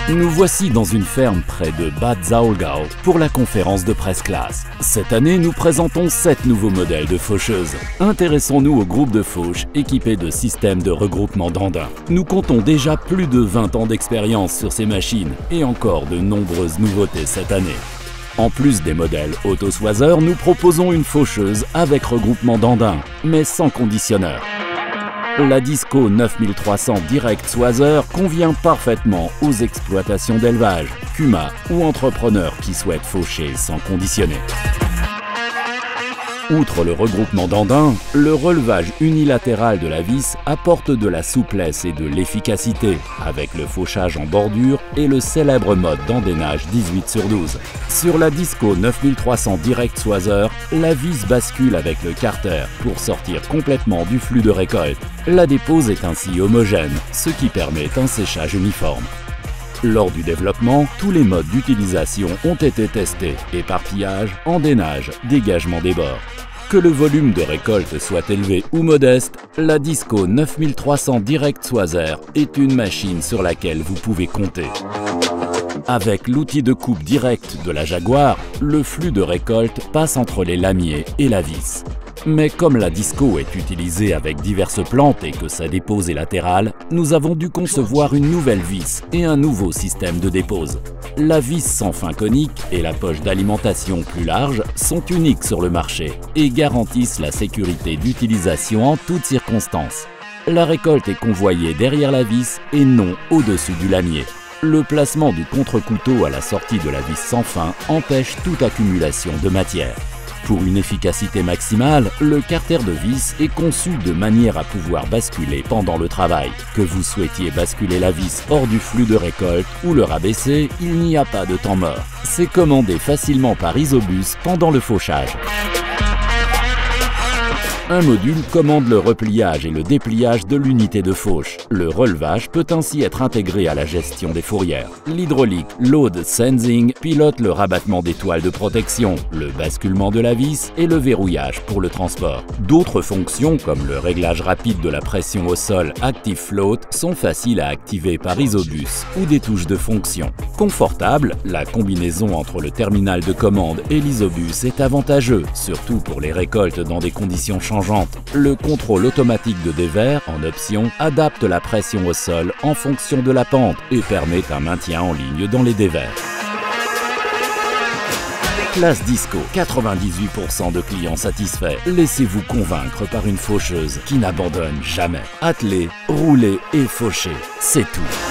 Nous voici dans une ferme près de Bad Saulgau pour la conférence de presse classe. Cette année, nous présentons 7 nouveaux modèles de faucheuses. Intéressons-nous au groupe de fauches équipé de systèmes de regroupement d'andins. Nous comptons déjà plus de 20 ans d'expérience sur ces machines et encore de nombreuses nouveautés cette année. En plus des modèles auto-soiseurs, nous proposons une faucheuse avec regroupement d'andins, mais sans conditionneur. La Disco 9300 Direct Soiseur convient parfaitement aux exploitations d'élevage, CUMA ou entrepreneurs qui souhaitent faucher sans conditionner. Outre le regroupement d'andins, le relevage unilatéral de la vis apporte de la souplesse et de l'efficacité, avec le fauchage en bordure et le célèbre mode d'endainage 18/12. Sur la Disco 9300 Direct Soiseur, la vis bascule avec le carter pour sortir complètement du flux de récolte. La dépose est ainsi homogène, ce qui permet un séchage uniforme. Lors du développement, tous les modes d'utilisation ont été testés: éparpillage, endainage, dégagement des bords. Que le volume de récolte soit élevé ou modeste, la Disco 9300 Direct Soiseur est une machine sur laquelle vous pouvez compter. Avec l'outil de coupe direct de la Jaguar, le flux de récolte passe entre les lamiers et la vis. Mais comme la Disco est utilisée avec diverses plantes et que sa dépose est latérale, nous avons dû concevoir une nouvelle vis et un nouveau système de dépose. La vis sans fin conique et la poche d'alimentation plus large sont uniques sur le marché et garantissent la sécurité d'utilisation en toutes circonstances. La récolte est convoyée derrière la vis et non au-dessus du lamier. Le placement du contre-couteau à la sortie de la vis sans fin empêche toute accumulation de matière. Pour une efficacité maximale, le carter de vis est conçu de manière à pouvoir basculer pendant le travail. Que vous souhaitiez basculer la vis hors du flux de récolte ou le rabaisser, il n'y a pas de temps mort. C'est commandé facilement par Isobus pendant le fauchage. Un module commande le repliage et le dépliage de l'unité de fauche. Le relevage peut ainsi être intégré à la gestion des fourrières. L'hydraulique Load Sensing pilote le rabattement des toiles de protection, le basculement de la vis et le verrouillage pour le transport. D'autres fonctions comme le réglage rapide de la pression au sol Active Float sont faciles à activer par Isobus ou des touches de fonction. Confortable, la combinaison entre le terminal de commande et l'Isobus est avantageux, surtout pour les récoltes dans des conditions changeantes. Le contrôle automatique de dévers, en option, adapte la pression au sol en fonction de la pente et permet un maintien en ligne dans les dévers. Classe Disco, 98% de clients satisfaits. Laissez-vous convaincre par une faucheuse qui n'abandonne jamais. Attelez, roulez et fauchez, c'est tout.